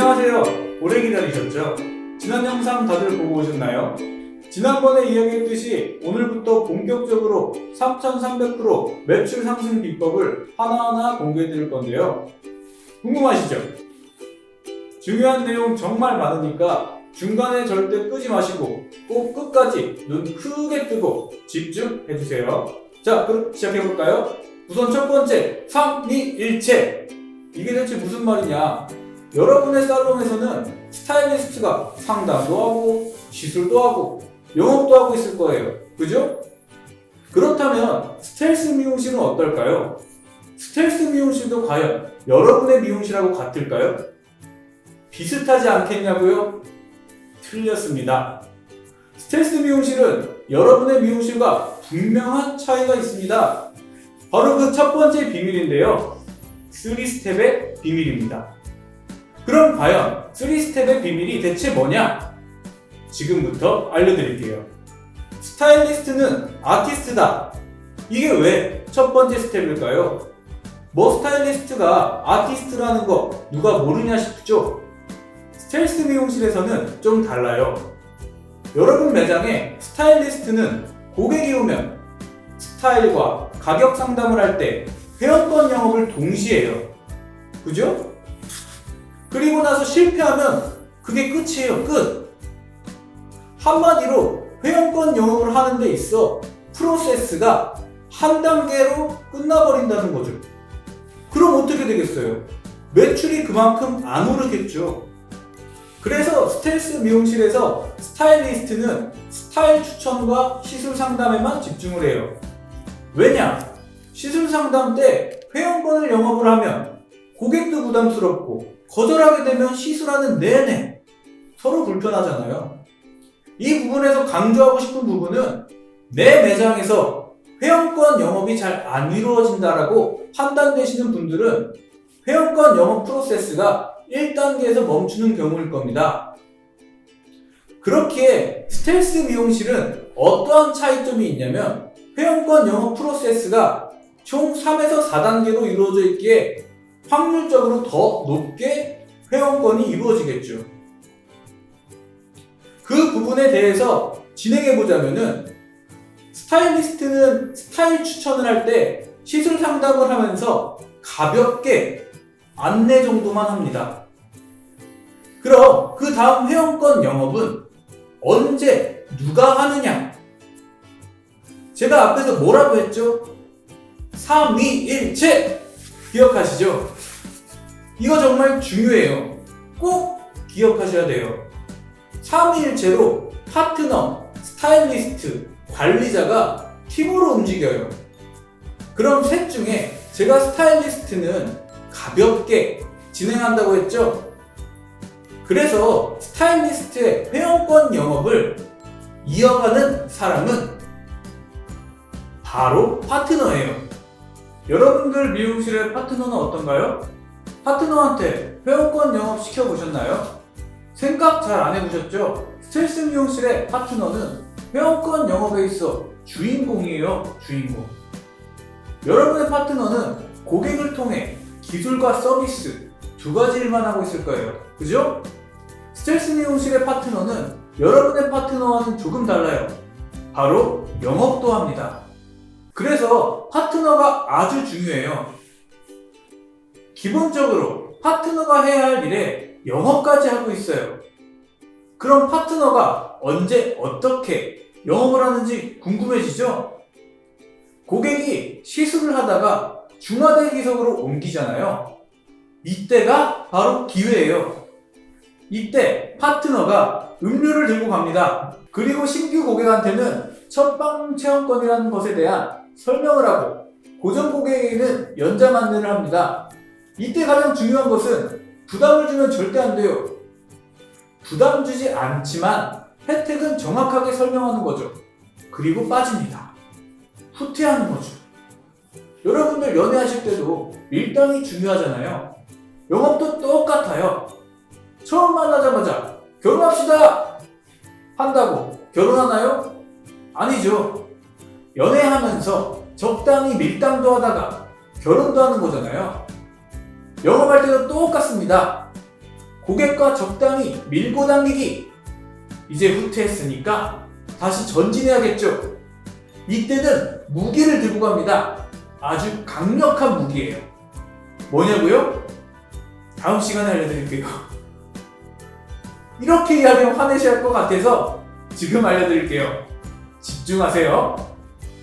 안녕하세요. 오래 기다리셨죠? 지난 영상 다들 보고 오셨나요? 지난번에 이야기했듯이 오늘부터 본격적으로 3300% 매출 상승 비법을 하나하나 공개해 드릴 건데요. 궁금하시죠? 중요한 내용 정말 많으니까 중간에 절대 끄지 마시고 꼭 끝까지 눈 크게 뜨고 집중해주세요. 자, 그럼 시작해볼까요? 우선 첫 번째, 삼위일체. 이게 대체 무슨 말이냐? 여러분의 살롱에서는 스타일리스트가 상담도 하고 시술도 하고 영업도 하고 있을 거예요. 그죠? 그렇다면 스텔스 미용실은 어떨까요? 스텔스 미용실도 과연 여러분의 미용실하고 같을까요? 비슷하지 않겠냐고요? 틀렸습니다. 스텔스 미용실은 여러분의 미용실과 분명한 차이가 있습니다. 바로 그 첫 번째 비밀인데요. 3스텝의 비밀입니다. 그럼 과연 3스텝의 비밀이 대체 뭐냐? 지금부터 알려드릴게요. 스타일리스트는 아티스트다. 이게 왜 첫 번째 스텝일까요? 뭐 스타일리스트가 아티스트라는 거 누가 모르냐 싶죠? 스텔스 미용실에서는 좀 달라요. 여러분 매장에 스타일리스트는 고객이 오면 스타일과 가격 상담을 할 때 회원권 영업을 동시에 해요. 그죠? 그리고 나서 실패하면 그게 끝이에요. 끝! 한마디로 회원권 영업을 하는 데 있어 프로세스가 한 단계로 끝나버린다는 거죠. 그럼 어떻게 되겠어요? 매출이 그만큼 안 오르겠죠. 그래서 스텔스 미용실에서 스타일리스트는 스타일 추천과 시술 상담에만 집중을 해요. 왜냐? 시술 상담 때 회원권을 영업을 하면 고객도 부담스럽고 거절하게 되면 시술하는 내내 서로 불편하잖아요. 이 부분에서 강조하고 싶은 부분은 내 매장에서 회원권 영업이 잘 안 이루어진다라고 판단되시는 분들은 회원권 영업 프로세스가 1단계에서 멈추는 경우일 겁니다. 그렇기에 스텔스 미용실은 어떠한 차이점이 있냐면 회원권 영업 프로세스가 총 3에서 4단계로 이루어져 있기에 확률적으로 더 높게 회원권이 이루어지겠죠. 그 부분에 대해서 진행해보자면은 스타일리스트는 스타일 추천을 할 때 시술 상담을 하면서 가볍게 안내 정도만 합니다. 그럼 그 다음 회원권 영업은 언제 누가 하느냐? 제가 앞에서 뭐라고 했죠? 삼위일체! 기억하시죠? 이거 정말 중요해요. 꼭 기억하셔야 돼요. 삼위일체로 파트너, 스타일리스트, 관리자가 팀으로 움직여요. 그럼 셋 중에 제가 스타일리스트는 가볍게 진행한다고 했죠? 그래서 스타일리스트의 회원권 영업을 이어가는 사람은 바로 파트너예요. 여러분들 미용실의 파트너는 어떤가요? 파트너한테 회원권 영업 시켜보셨나요? 생각 잘 안 해보셨죠? 스텔스 미용실의 파트너는 회원권 영업에 있어 주인공이에요. 주인공. 여러분의 파트너는 고객을 통해 기술과 서비스 두 가지 일만 하고 있을 거예요. 그죠? 스텔스 미용실의 파트너는 여러분의 파트너와는 조금 달라요. 바로 영업도 합니다. 그래서 파트너가 아주 중요해요. 기본적으로 파트너가 해야 할 일에 영업까지 하고 있어요. 그럼 파트너가 언제 어떻게 영업을 하는지 궁금해지죠? 고객이 시술을 하다가 중화대 기석으로 옮기잖아요. 이때가 바로 기회예요. 이때 파트너가 음료를 들고 갑니다. 그리고 신규 고객한테는 첫방 체험권이라는 것에 대한 설명을 하고 고정 고객에게는 연장 안내를 합니다. 이때 가장 중요한 것은 부담을 주면 절대 안 돼요. 부담 주지 않지만 혜택은 정확하게 설명하는 거죠. 그리고 빠집니다. 후퇴하는 거죠. 여러분들 연애하실 때도 밀당이 중요하잖아요. 영업도 똑같아요. 처음 만나자마자 결혼합시다! 한다고 결혼하나요? 아니죠. 연애하면서 적당히 밀당도 하다가 결혼도 하는 거잖아요. 영업할 때도 똑같습니다. 고객과 적당히 밀고 당기기. 이제 후퇴했으니까 다시 전진해야겠죠. 이때는 무기를 들고 갑니다. 아주 강력한 무기예요. 뭐냐고요? 다음 시간에 알려드릴게요. 이렇게 이야기하면 화내셔야 할 것 같아서 지금 알려드릴게요. 집중하세요.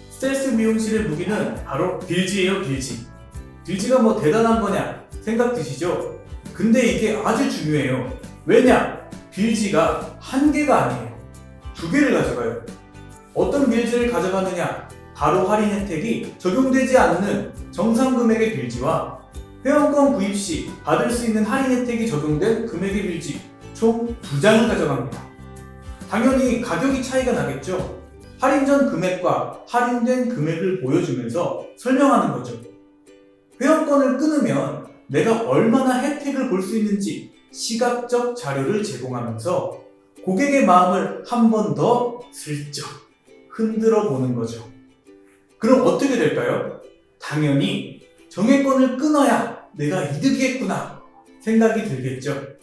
스텔스 미용실의 무기는 바로 빌지예요, 빌지. 빌지가 뭐 대단한 거냐 생각 드시죠? 근데 이게 아주 중요해요. 왜냐? 빌지가 한 개가 아니에요. 두 개를 가져가요. 어떤 빌지를 가져가느냐? 바로 할인 혜택이 적용되지 않는 정상 금액의 빌지와 회원권 구입 시 받을 수 있는 할인 혜택이 적용된 금액의 빌지 총 2장을 가져갑니다. 당연히 가격이 차이가 나겠죠. 할인 전 금액과 할인된 금액을 보여주면서 설명하는 거죠. 회원권을 끊으면 내가 얼마나 혜택을 볼 수 있는지 시각적 자료를 제공하면서 고객의 마음을 한 번 더 슬쩍 흔들어 보는 거죠. 그럼 어떻게 될까요? 당연히 정액권을 끊어야 내가 이득이겠구나 생각이 들겠죠.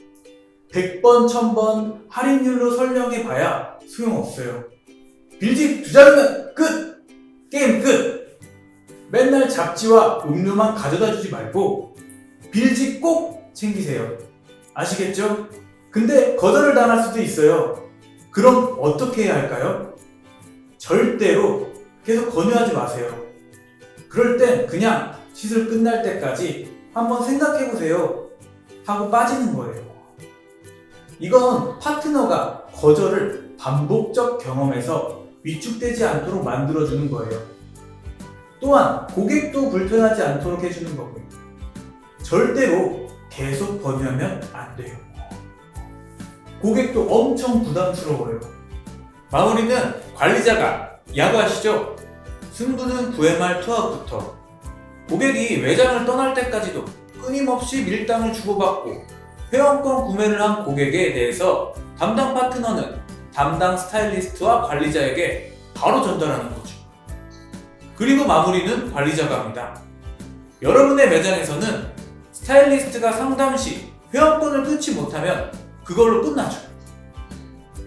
100번, 1000번 할인율로 설명해 봐야 소용없어요. 빌지 2장이면 끝! 게임 끝! 맨날 잡지와 음료만 가져다 주지 말고 빌지 꼭 챙기세요. 아시겠죠? 근데 거절을 당할 수도 있어요. 그럼 어떻게 해야 할까요? 절대로 계속 권유하지 마세요. 그럴 땐 그냥 시술 끝날 때까지 한번 생각해보세요 하고 빠지는 거예요. 이건 파트너가 거절을 반복적 경험에서 위축되지 않도록 만들어주는 거예요. 또한 고객도 불편하지 않도록 해주는 거고요. 절대로 계속 권유하면 안 돼요. 고객도 엄청 부담스러워요. 마무리는 관리자가 야구하시죠? 승부는 9회 말 투아웃부터 고객이 매장을 떠날 때까지도 끊임없이 밀당을 주고받고 회원권 구매를 한 고객에 대해서 담당 파트너는 담당 스타일리스트와 관리자에게 바로 전달하는 거죠. 그리고 마무리는 관리자가 합니다. 여러분의 매장에서는 스타일리스트가 상담 시 회원권을 끊지 못하면 그걸로 끝나죠.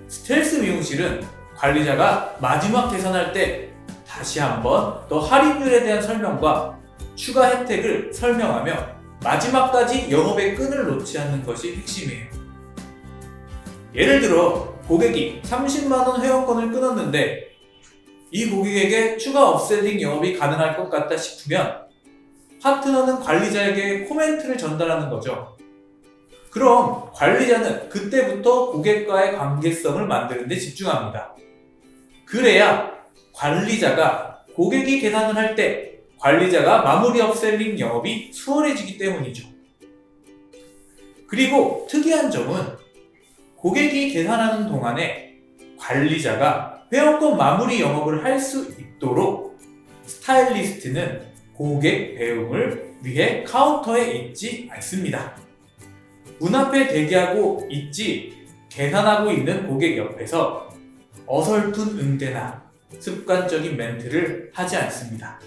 스텔스 미용실은 관리자가 마지막 계산할 때 다시 한번 더 할인율에 대한 설명과 추가 혜택을 설명하며 마지막까지 영업의 끈을 놓지 않는 것이 핵심이에요. 예를 들어 고객이 30만원 회원권을 끊었는데 이 고객에게 추가 업셀링 영업이 가능할 것 같다 싶으면 파트너는 관리자에게 코멘트를 전달하는 거죠. 그럼 관리자는 그때부터 고객과의 관계성을 만드는 데 집중합니다. 그래야 관리자가 고객이 계산을 할 때 관리자가 마무리 업셀링 영업이 수월해지기 때문이죠. 그리고 특이한 점은 고객이 계산하는 동안에 관리자가 회원권 마무리 영업을 할 수 있도록 스타일리스트는 고객 배웅을 위해 카운터에 있지 않습니다. 문 앞에 대기하고 있지 계산하고 있는 고객 옆에서 어설픈 응대나 습관적인 멘트를 하지 않습니다.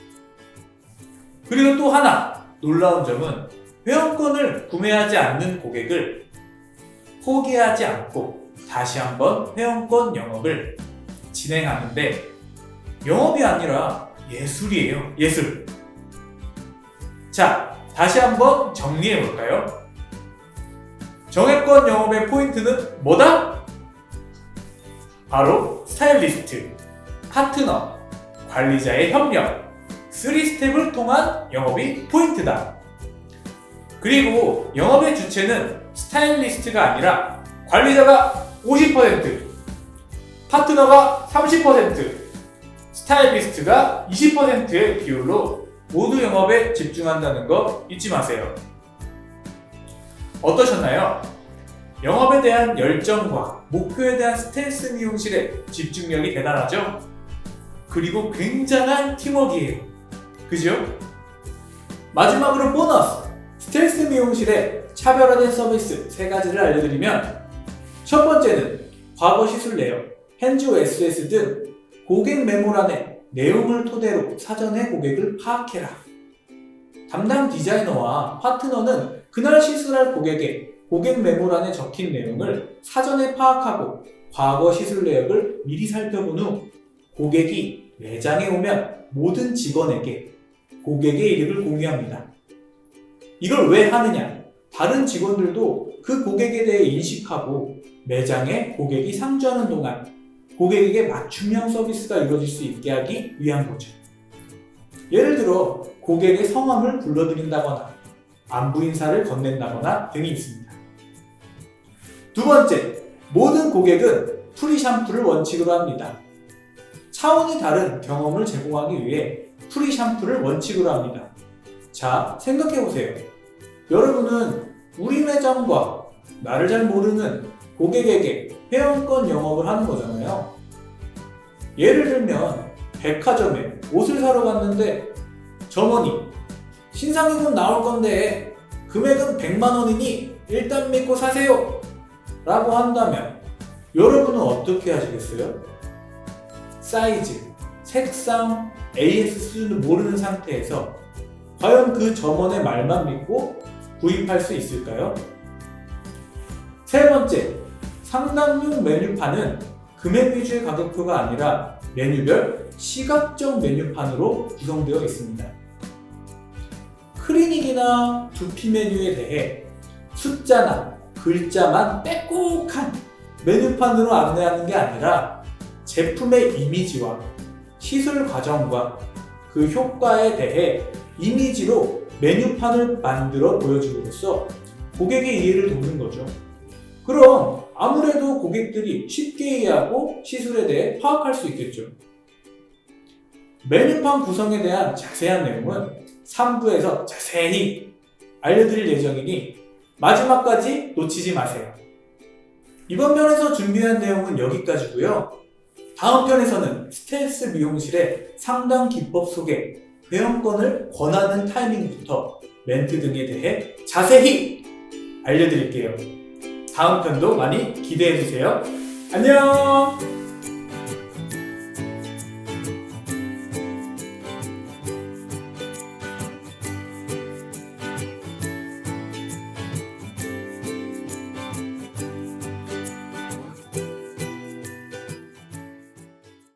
그리고 또 하나 놀라운 점은 회원권을 구매하지 않는 고객을 포기하지 않고 다시 한번 회원권 영업을 진행하는데 영업이 아니라 예술이에요. 예술. 자, 다시 한번 정리해 볼까요? 정액권 영업의 포인트는 뭐다? 바로 스타일리스트, 파트너, 관리자의 협력, 3스텝을 통한 영업이 포인트다. 그리고 영업의 주체는 스타일리스트가 아니라 관리자가 50%, 파트너가 30%, 스타일리스트가 20%의 비율로 모두 영업에 집중한다는 거 잊지 마세요. 어떠셨나요? 영업에 대한 열정과 목표에 대한 스텔스 미용실의 집중력이 대단하죠? 그리고 굉장한 팀워크이에요. 그죠? 마지막으로 보너스! 스텔스 미용실의 차별화된 서비스 3가지를 알려드리면 첫 번째는 과거 시술 내역, 핸즈오 SOS 등 고객 메모란의 내용을 토대로 사전에 고객을 파악해라. 담당 디자이너와 파트너는 그날 시술할 고객의 고객 메모란에 적힌 내용을 사전에 파악하고 과거 시술 내역을 미리 살펴본 후 고객이 매장에 오면 모든 직원에게 고객의 이력을 공유합니다. 이걸 왜 하느냐? 다른 직원들도 그 고객에 대해 인식하고 매장에 고객이 상주하는 동안 고객에게 맞춤형 서비스가 이루어질 수 있게 하기 위한 거죠. 예를 들어 고객의 성함을 불러드린다거나 안부 인사를 건넨다거나 등이 있습니다. 두 번째, 모든 고객은 프리 샴푸를 원칙으로 합니다. 차원이 다른 경험을 제공하기 위해 프리 샴푸를 원칙으로 합니다. 자, 생각해보세요. 여러분은 우리 매장과 나를 잘 모르는 고객에게 회원권 영업을 하는 거잖아요. 예를 들면 백화점에 옷을 사러 갔는데 점원이 신상이 곧 나올 건데 금액은 100만 원이니 일단 믿고 사세요 라고 한다면 여러분은 어떻게 하시겠어요? 사이즈, 색상, AS 수준을 모르는 상태에서 과연 그 점원의 말만 믿고 구입할 수 있을까요? 세 번째, 상담용 메뉴판은 금액 위주의 가격표가 아니라 메뉴별 시각적 메뉴판으로 구성되어 있습니다. 클리닉이나 두피 메뉴에 대해 숫자나 글자만 빼곡한 메뉴판으로 안내하는 게 아니라 제품의 이미지와 시술 과정과 그 효과에 대해 이미지로 메뉴판을 만들어 보여줌으로써 고객의 이해를 돕는 거죠. 그럼 아무래도 고객들이 쉽게 이해하고 시술에 대해 파악할 수 있겠죠. 메뉴판 구성에 대한 자세한 내용은 3부에서 자세히 알려드릴 예정이니 마지막까지 놓치지 마세요. 이번 편에서 준비한 내용은 여기까지고요. 다음 편에서는 스텔스 미용실의 상담 기법 소개, 회원권을 권하는 타이밍부터 멘트 등에 대해 자세히 알려드릴게요. 다음 편도 많이 기대해주세요. 안녕!